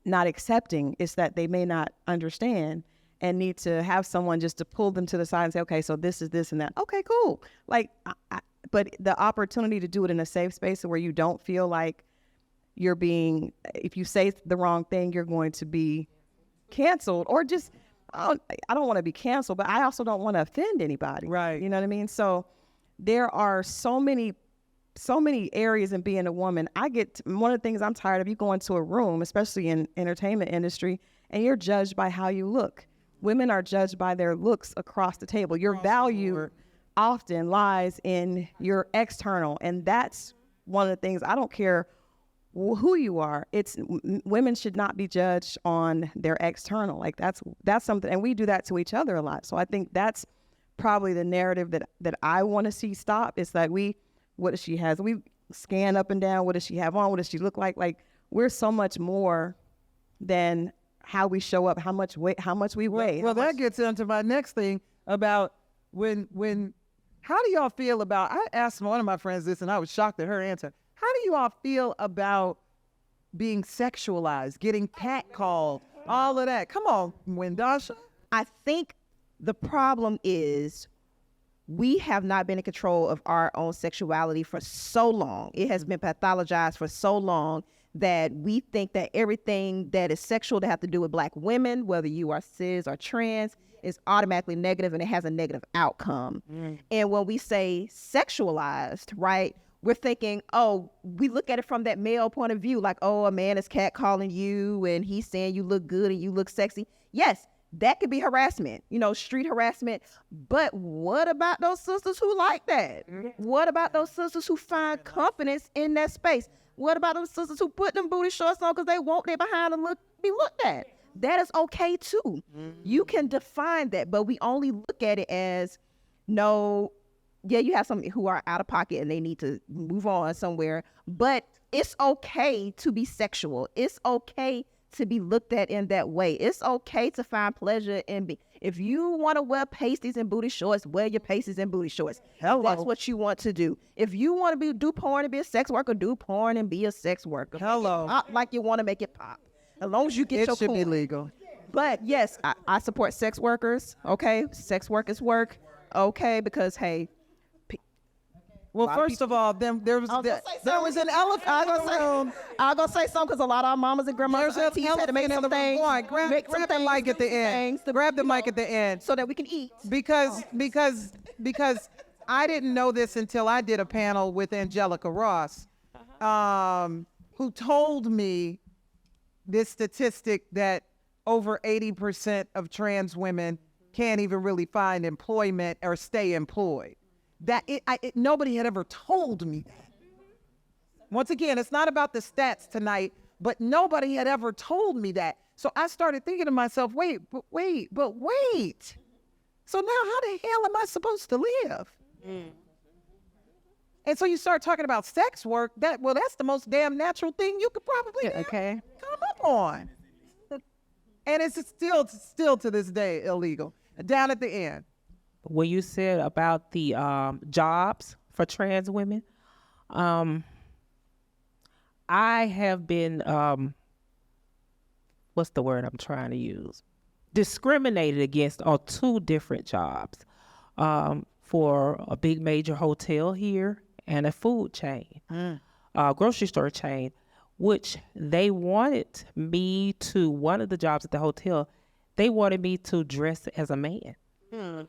not accepting, it's that they may not understand and need to have someone just to pull them to the side and say, okay, so this is this and that. Okay, cool. Like, but the opportunity to do it in a safe space where you don't feel like you're being, if you say the wrong thing, you're going to be canceled, or just, I don't want to be canceled, but I also don't want to offend anybody. Right. You know what I mean? So there are so many areas in being a woman. One of the things I'm tired of, you go into a room, especially in entertainment industry, and you're judged by how you look. Women are judged by their looks across the table. Your value often lies in your external. And that's one of the things, I don't care who you are. Women should not be judged on their external. Like that's something, and we do that to each other a lot. So I think that's probably the narrative that I want to see stop, is that what does she have? We scan up and down. What does she have on? What does she look like? Like, we're so much more than how we show up, how much we weigh. Well, that gets into my next thing about how do y'all feel about, I asked one of my friends this and I was shocked at her answer. How do you all feel about being sexualized, getting catcalled, all of that? Come on, Wendasha. I think the problem is we have not been in control of our own sexuality for so long. It has been pathologized for so long that we think that everything that is sexual to have to do with Black women, whether you are cis or trans, is automatically negative and it has a negative outcome. And when we say sexualized, right, we're thinking, oh, we look at it from that male point of view, like, oh, a man is catcalling you and he's saying you look good and you look sexy. Yes, that could be harassment, street harassment. But what about those sisters who like that? What about those sisters who find confidence in that space? What about those sisters who put them booty shorts on because they want their behind to be looked at? That is okay too. You can define that, but we only look at it as, no, yeah, you have some who are out of pocket and they need to move on somewhere, but it's okay to be sexual. It's okay to be looked at in that way. It's okay to find pleasure in if you want to wear pasties and booty shorts, wear your pasties and booty shorts. Hello. That's what you want to do. If you want to do porn and be a sex worker, do porn and be a sex worker. Hello. Pop like you want to make it pop. As long as you get your It should coin. be legal. But yes, I support sex workers. Okay, sex workers work. Okay, because hey. Well, first of all, there was an elephant in the room. I'm gonna say something because a lot of our mamas and grandmas had to make some things. Grab the mic at the end. Grab the mic at the end so that we can eat. Because I didn't know this until I did a panel with Angelica Ross, who told me this statistic that over 80% of trans women can't even really find employment or stay employed. Nobody had ever told me that. Once again, it's not about the stats tonight, but nobody had ever told me that. So I started thinking to myself, wait. So now how the hell am I supposed to live? And so you start talking about sex work, that's the most damn natural thing you could probably come up on. And it's still to this day illegal. Down at the end. When you said about the jobs for trans women, I have been, what's the word I'm trying to use? Discriminated against on 2 different jobs for a big major hotel here and a food chain, grocery store chain, which they wanted me to, one of the jobs at the hotel, they wanted me to dress as a man.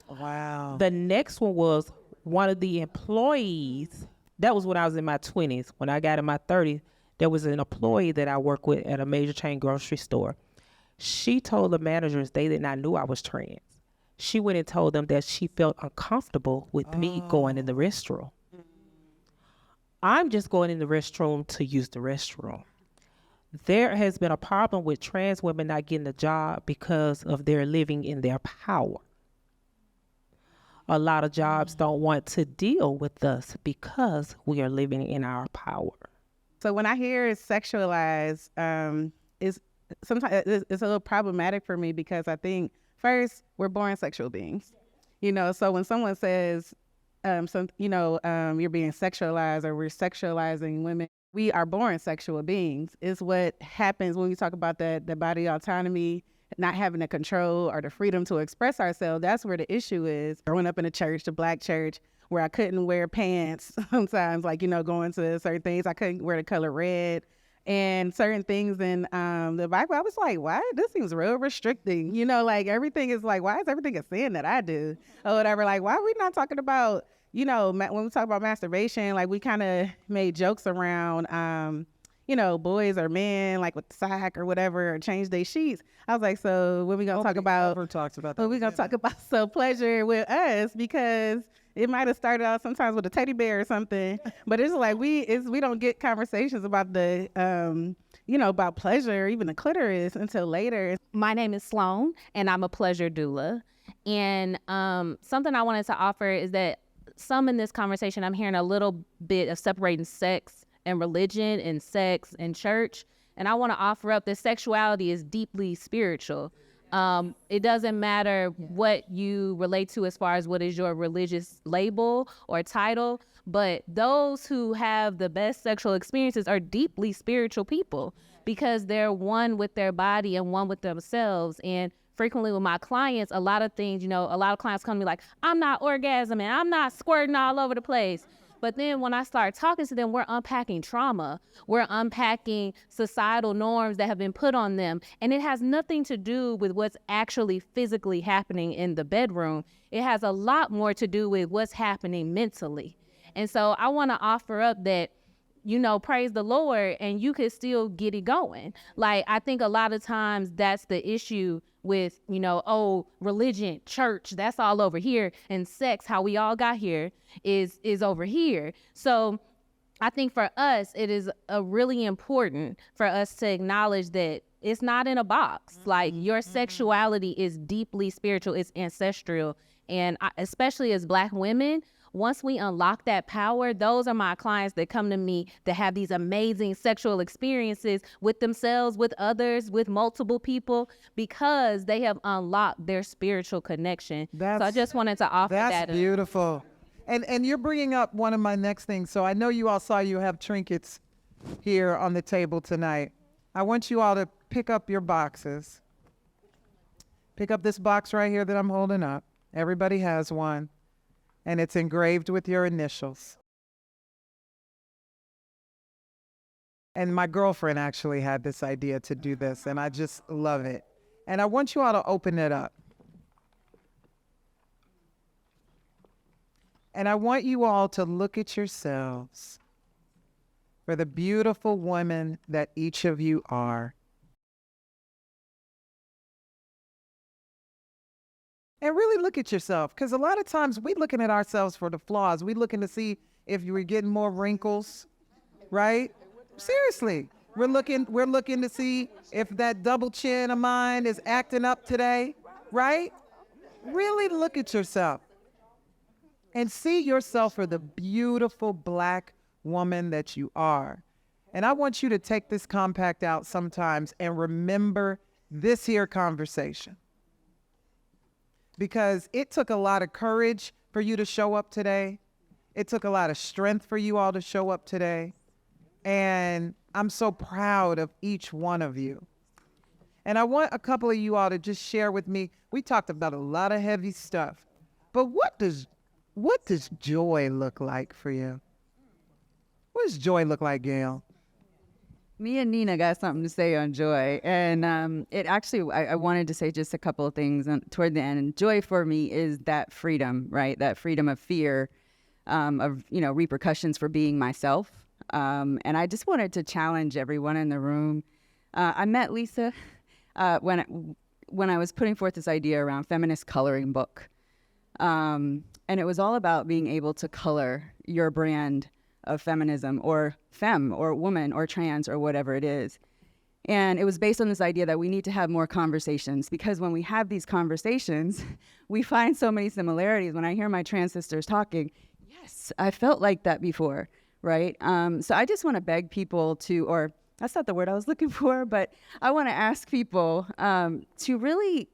Wow. The next one was one of the employees. That was when I was in my 20s. When I got in my 30s, there was an employee that I worked with at a major chain grocery store. She told the managers they did not know I was trans. She went and told them that she felt uncomfortable with me going in the restroom. I'm just going in the restroom to use the restroom. There has been a problem with trans women not getting a job because of their living in their power. A lot of jobs don't want to deal with us because we are living in our power. So when I hear it's sexualized, sometimes it's a little problematic for me because I think first we're born sexual beings, So when someone says, you're being sexualized or we're sexualizing women, we are born sexual beings. Is what happens when we talk about the body autonomy, not having the control or the freedom to express ourselves. That's where the issue is. Growing up in the Black church, where I couldn't wear pants sometimes, going to certain things. I couldn't wear the color red and certain things in the Bible. I was like, why? This seems real restricting. Everything is like, why is everything a sin that I do? Or whatever. Like, why are we not talking about, when we talk about masturbation, we kind of made jokes around, boys or men, with sack or whatever, or change their sheets. I was like, so when we going to talk about, when we going to talk about self-pleasure with us, because it might have started out sometimes with a teddy bear or something, but it's like we don't get conversations about the, about pleasure, even the clitoris, until later. My name is Sloan, and I'm a pleasure doula. And something I wanted to offer is that some in this conversation, I'm hearing a little bit of separating sex and religion and sex and church. And I want to offer up that sexuality is deeply spiritual. It doesn't matter what you relate to as far as what is your religious label or title, but those who have the best sexual experiences are deeply spiritual people because they're one with their body and one with themselves. And frequently with my clients, a lot of things, a lot of clients come to me like, I'm not orgasming, I'm not squirting all over the place. But then when I start talking to them, we're unpacking trauma. We're unpacking societal norms that have been put on them. And it has nothing to do with what's actually physically happening in the bedroom. It has a lot more to do with what's happening mentally. And so I want to offer up that, praise the Lord, and you could still get it going. I think a lot of times that's the issue with, religion, church, that's all over here, and sex, how we all got here, is over here. So I think for us, it is really important for us to acknowledge that it's not in a box. Your sexuality is deeply spiritual, it's ancestral, and especially as Black women, once we unlock that power, those are my clients that come to me that have these amazing sexual experiences with themselves, with others, with multiple people, because they have unlocked their spiritual connection. So I just wanted to offer that. That's beautiful. And you're bringing up one of my next things. So I know you all saw you have trinkets here on the table tonight. I want you all to pick up your boxes. Pick up this box right here that I'm holding up. Everybody has one. And it's engraved with your initials. And my girlfriend actually had this idea to do this, and I just love it. And I want you all to open it up. And I want you all to look at yourselves for the beautiful women that each of you are. And really look at yourself, because a lot of times we looking at ourselves for the flaws. We looking to see if you were getting more wrinkles, right? Seriously, we're looking to see if that double chin of mine is acting up today, right? Really look at yourself and see yourself for the beautiful Black woman that you are. And I want you to take this compact out sometimes and remember this here conversation, because it took a lot of courage for you to show up today. It took a lot of strength for you all to show up today. And I'm so proud of each one of you. And I want a couple of you all to just share with me. We talked about a lot of heavy stuff, but what does joy look like for you? What does joy look like, Gail? Me and Nina got something to say on joy. And it actually, I wanted to say just a couple of things toward the end. And joy for me is that freedom, right? That freedom of fear, of, repercussions for being myself. And I just wanted to challenge everyone in the room. I met Lisa when I was putting forth this idea around feminist coloring book. And it was all about being able to color your brand of feminism, or femme, or woman, or trans, or whatever it is. And it was based on this idea that we need to have more conversations, because when we have these conversations, we find so many similarities. When I hear my trans sisters talking, yes, I felt like that before, right? So I just want to beg people to, or that's not the word I was looking for, but I want to ask people to really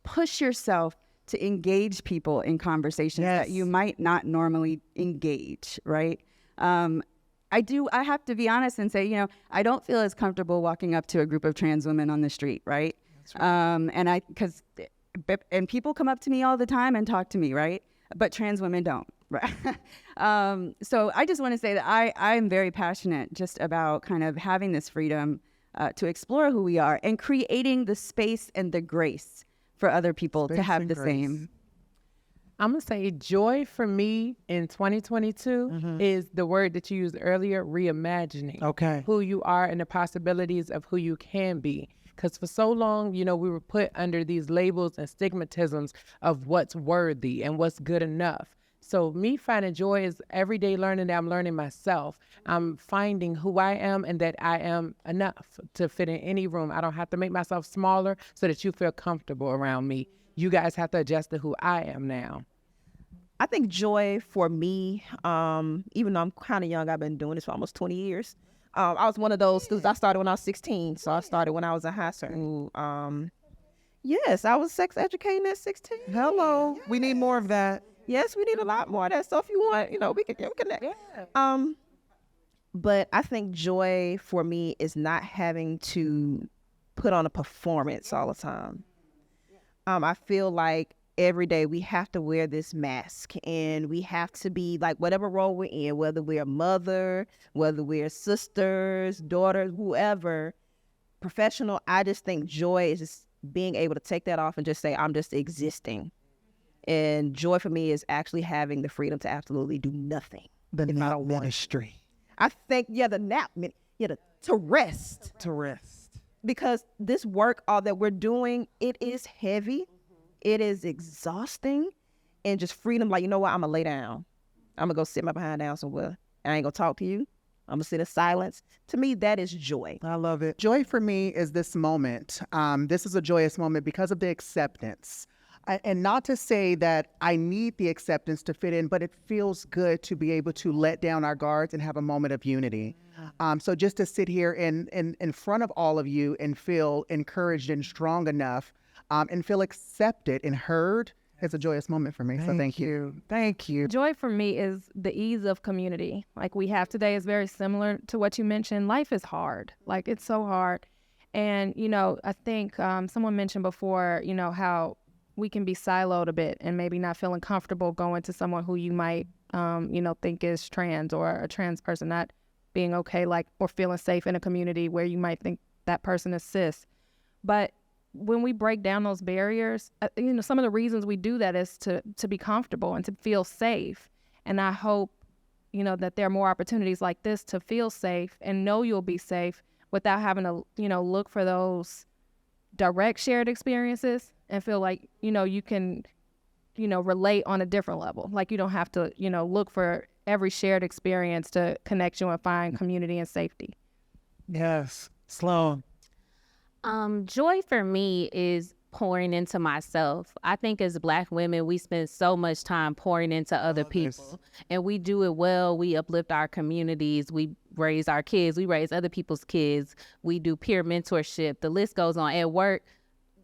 push yourself to engage people in conversations that you might not normally engage, right? I have to be honest and say, I don't feel as comfortable walking up to a group of trans women on the street, right? That's right. And people come up to me all the time and talk to me, right? But trans women don't, right? So I just want to say that I am very passionate just about kind of having this freedom to explore who we are and creating the space and the grace for other people to have the same. I'm going to say joy for me in 2022 is the word that you used earlier, reimagining. Okay. Who you are and the possibilities of who you can be. Because for so long, we were put under these labels and stigmatisms of what's worthy and what's good enough. So me finding joy is everyday learning that I'm learning myself. I'm finding who I am and that I am enough to fit in any room. I don't have to make myself smaller so that you feel comfortable around me. You guys have to adjust to who I am now. I think joy for me, even though I'm kind of young, I've been doing this for almost 20 years. I was one of those students. I started when I was 16, so I started when I was in high school. Yes, I was sex educating at 16. Hello, we need more of that. Yes, we need a lot more of that. So if you want, we can connect. Yeah. But I think joy for me is not having to put on a performance all the time. I feel like every day we have to wear this mask, and we have to be like whatever role we're in, whether we're a mother, whether we're sisters, daughters, whoever, professional. I just think joy is just being able to take that off and just say, I'm just existing. And joy for me is actually having the freedom to absolutely do nothing. The nap ministry. I think, the nap, to rest. To rest. Because this work, all that we're doing, it is heavy. It is exhausting. And just freedom, like, I'm going to lay down. I'm going to go sit my behind down somewhere. I ain't going to talk to you. I'm going to sit in silence. To me, that is joy. I love it. Joy for me is this moment. This is a joyous moment because of the acceptance. And not to say that I need the acceptance to fit in, but it feels good to be able to let down our guards and have a moment of unity. So just to sit here in front of all of you and feel encouraged and strong enough and feel accepted and heard is a joyous moment for me. So thank you. Thank you. Joy for me is the ease of community like we have today is very similar to what you mentioned. Life is hard. Like, it's so hard. And, I think someone mentioned before, how we can be siloed a bit and maybe not feeling comfortable going to someone who you might, think is trans, or a trans person not being okay, or feeling safe in a community where you might think that person is cis. But when we break down those barriers, some of the reasons we do that is to be comfortable and to feel safe. And I hope, that there are more opportunities like this to feel safe and know you'll be safe without having to, look for those direct shared experiences and feel like, you can, relate on a different level. Like you don't have to, look for every shared experience to connect you and find community and safety. Yes. Sloan. Joy for me is pouring into myself. I think as Black women, we spend so much time pouring into other people, and we do it well. We uplift our communities. We raise our kids. We raise other people's kids. We do peer mentorship. The list goes on. At work,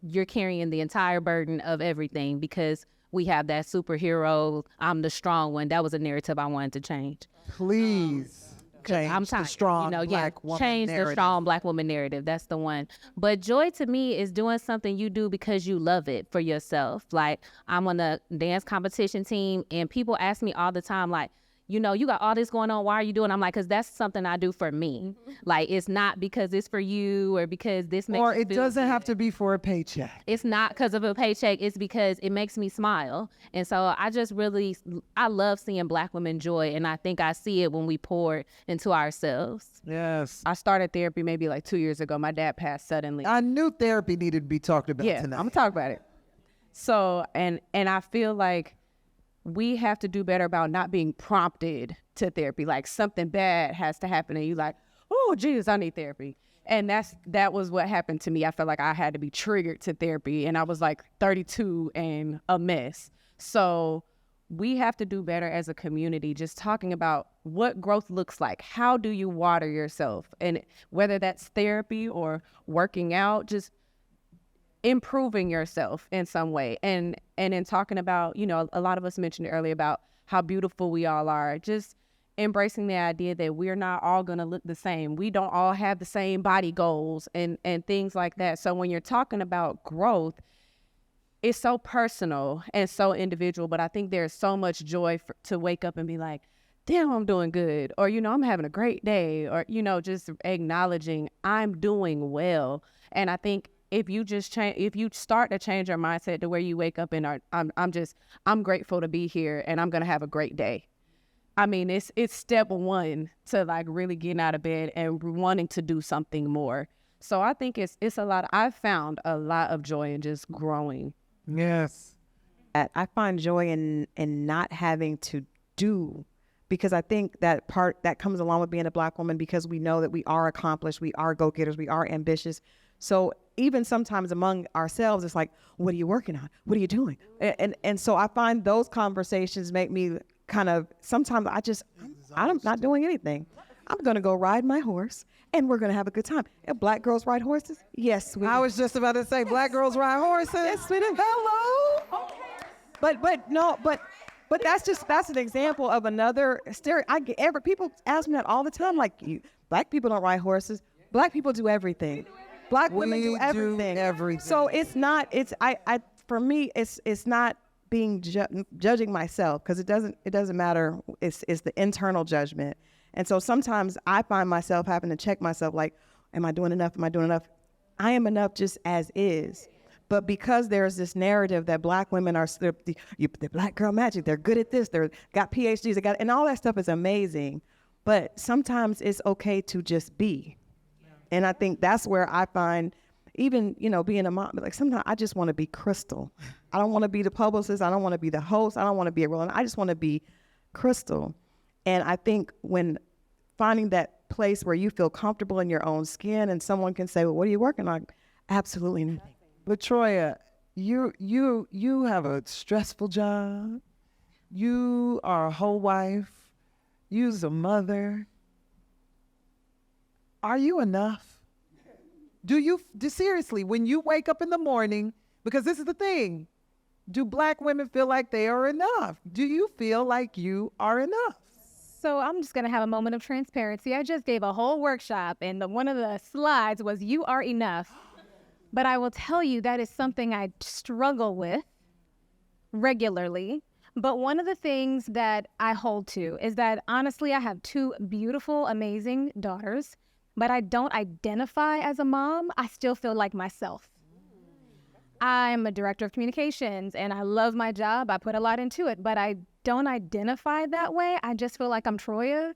you're carrying the entire burden of everything because we have that superhero, I'm the strong one. That was a narrative I wanted to change. Please. I'm the strong Black woman change narrative. the strong Black woman narrative. That's the one. But joy to me is doing something you do because you love it for yourself. Like I'm on a dance competition team, and people ask me all the time, like, you got all this going on. Why are you doing? I'm like, because that's something I do for me. Like, it's not because it's for you or because this makes Or you it feel doesn't good. have to be for a paycheck. It's not because of a paycheck. It's because it makes me smile. And so I love seeing Black women joy. And I think I see it when we pour into ourselves. Yes. I started therapy maybe like 2 years ago. My dad passed suddenly. I knew therapy needed to be talked about tonight. I'm gonna talk about it. So, and I feel like we have to do better about not being prompted to therapy. Like something bad has to happen and you like, oh, Jesus, I need therapy. And that was what happened to me. I felt like I had to be triggered to therapy, and I was like 32 and a mess. So we have to do better as a community, just talking about what growth looks like. How do you water yourself? And whether that's therapy or working out, just improving yourself in some way. And in talking about, a lot of us mentioned earlier about how beautiful we all are, just embracing the idea that we're not all going to look the same. We don't all have the same body goals and things like that. So when you're talking about growth, it's so personal and so individual, but I think there's so much joy to wake up and be like, damn, I'm doing good. Or, I'm having a great day. Or, just acknowledging I'm doing well. And I think if you start to change your mindset to where you wake up and I'm grateful to be here and I'm going to have a great day. I mean, it's step one to like really getting out of bed and wanting to do something more. So I think it's a lot. I've found a lot of joy in just growing. Yes. I find joy in not having to do, because I think that part that comes along with being a Black woman, because we know that we are accomplished, we are go-getters, we are ambitious. So even sometimes among ourselves, it's like, what are you working on? What are you doing? And so I find those conversations make me kind of, sometimes I'm not doing anything. I'm going to go ride my horse and we're going to have a good time. And Black girls ride horses? Yes, we do. I was just about to say, Black girls ride horses? Yes, we do. Hello? But that's an example of another people ask me that all the time, like, Black people don't ride horses. Black people do everything. Black women do everything. So for me, it's not being judging myself, because it doesn't matter. It's the internal judgment. And so sometimes I find myself having to check myself, like, am I doing enough? Am I doing enough? I am enough just as is. But because there's this narrative that Black women are the Black girl magic, they're good at this, they're got PhDs, and all that stuff is amazing. But sometimes it's okay to just be. And I think that's where I find, even, being a mom, like sometimes I just want to be Crystal. I don't want to be the publicist. I don't want to be the host. I don't want to be a role. I just want to be Crystal. And I think when finding that place where you feel comfortable in your own skin and someone can say, well, what are you working on? Absolutely nothing. LaTroya, you have a stressful job. You are a whole wife. You's a mother. Are you enough? Seriously, when you wake up in the morning, because this is the thing, do Black women feel like they are enough? Do you feel like you are enough? So I'm just going to have a moment of transparency. I just gave a whole workshop, and one of the slides was "You are enough." But I will tell you that is something I struggle with regularly. But one of the things that I hold to is that, honestly, I have two beautiful, amazing daughters, but I don't identify as a mom. I still feel like myself. I'm a director of communications, and I love my job. I put a lot into it, but I don't identify that way. I just feel like I'm Troya,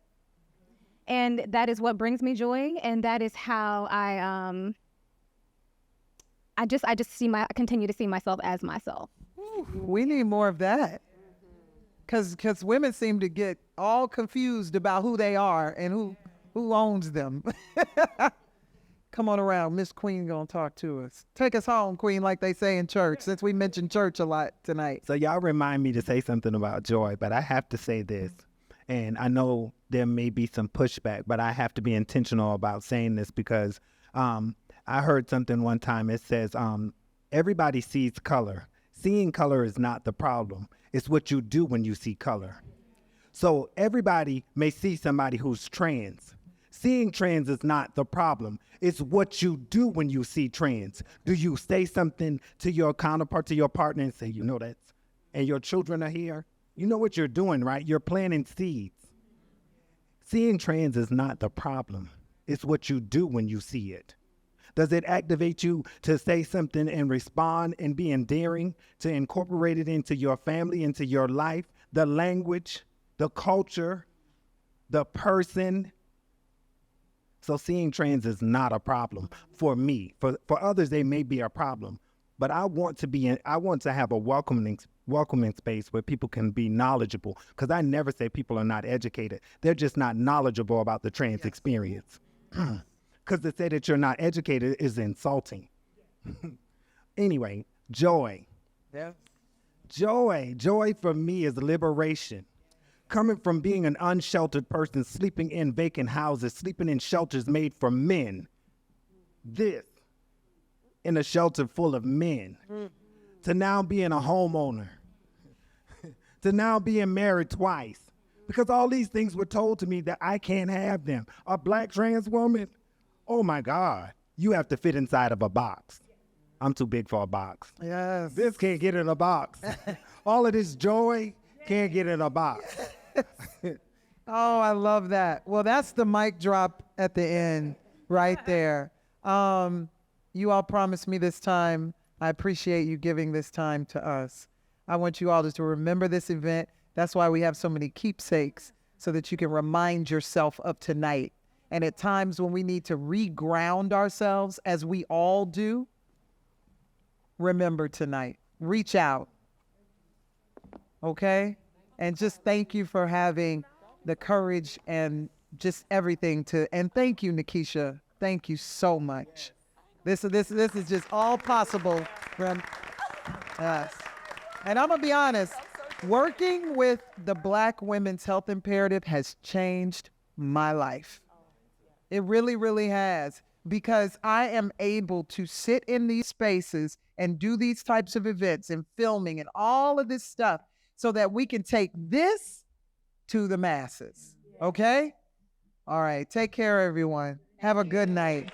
and that is what brings me joy, and that is how I I just continue to see myself as myself. We need more of that. Because women seem to get all confused about who they are and who owns them. Come on around. Miss Queen gonna talk to us. Take us home, Queen, like they say in church, since we mentioned church a lot tonight. So y'all remind me to say something about joy, but I have to say this. And I know there may be some pushback, but I have to be intentional about saying this because I heard something one time. It says, everybody sees color. Seeing color is not the problem. It's what you do when you see color. So everybody may see somebody who's trans. Seeing trans is not the problem. It's what you do when you see trans. Do you say something to your counterpart, to your partner, and say, you know that, and your children are here? You know what you're doing, right? You're planting seeds. Seeing trans is not the problem. It's what you do when you see it. Does it activate you to say something and respond and be endearing, to incorporate it into your family, into your life, the language, the culture, the person? So seeing trans is not a problem for me. For others, they may be a problem. But I want to have a welcoming space where people can be knowledgeable. Because I never say people are not educated. They're just not knowledgeable about the trans experience. Because to say that you're not educated is insulting. Anyway, joy. Yeah. Joy for me is liberation. Coming from being an unsheltered person, sleeping in vacant houses, sleeping in shelters made for men. This, in a shelter full of men. To now being a homeowner. To now being married twice. Because all these things were told to me that I can't have them. A black trans woman, oh my God, you have to fit inside of a box. I'm too big for a box. Yes. This can't get in a box. All of this joy can't get in a box. Oh, I love that. Well, that's the mic drop at the end right there. You all promised me this time. I appreciate you giving this time to us. I want you all just to remember this event. That's why we have so many keepsakes, so that you can remind yourself of tonight. And at times when we need to reground ourselves, as we all do, remember tonight. Reach out. Okay? And just thank you for having the courage and just everything and thank you, Nakesha. Thank you so much. This is just all possible from us. And I'm gonna be honest, working with the Black Women's Health Imperative has changed my life. It really, really has, because I am able to sit in these spaces and do these types of events and filming and all of this stuff so that we can take this to the masses. Okay? All right. Take care, everyone. Have a good night.